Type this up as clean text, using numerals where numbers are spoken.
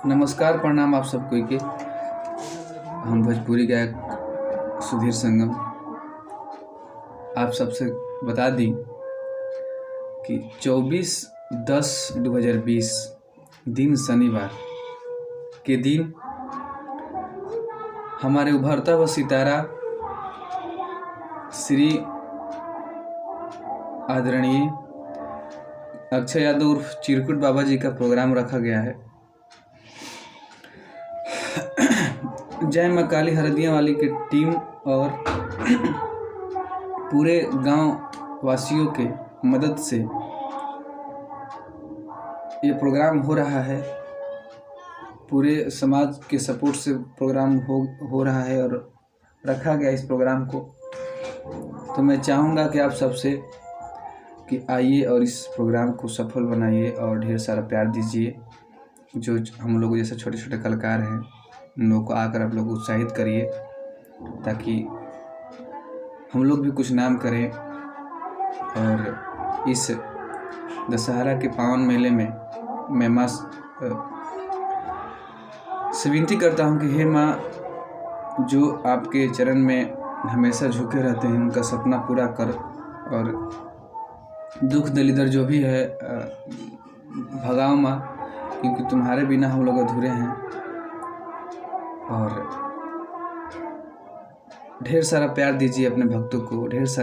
नमस्कार प्रणाम आप सबको के। हम भोजपुरी गायक सुधीर संगम आप सबसे बता दी कि 24/10/2020 दिन शनिवार के दिन हमारे उभरता हुआ सितारा श्री आदरणीय अक्षय यादव उर्फ चिरकुट बाबा जी का प्रोग्राम रखा गया है। जय माँ काली हरदिया वाली की टीम और पूरे गांव वासियों के मदद से ये प्रोग्राम हो रहा है। पूरे समाज के सपोर्ट से प्रोग्राम हो रहा है और रखा गया इस प्रोग्राम को। तो मैं चाहूँगा कि आप सबसे कि आइए और इस प्रोग्राम को सफल बनाइए और ढेर सारा प्यार दीजिए। जो हम लोग जैसे छोटे छोटे कलाकार हैं उन लोगों को आकर आप लोग उत्साहित करिए ताकि हम लोग भी कुछ नाम करें। और इस दशहरा के पावन मेले में मैं माँ से विनती करता हूँ कि हे माँ, जो आपके चरण में हमेशा झुके रहते हैं उनका सपना पूरा कर और दुख दलिदर जो भी है भगाओ माँ, क्योंकि तुम्हारे बिना हम लोग अधूरे हैं। और ढेर सारा प्यार दीजिए अपने भक्तों को, ढेर सारा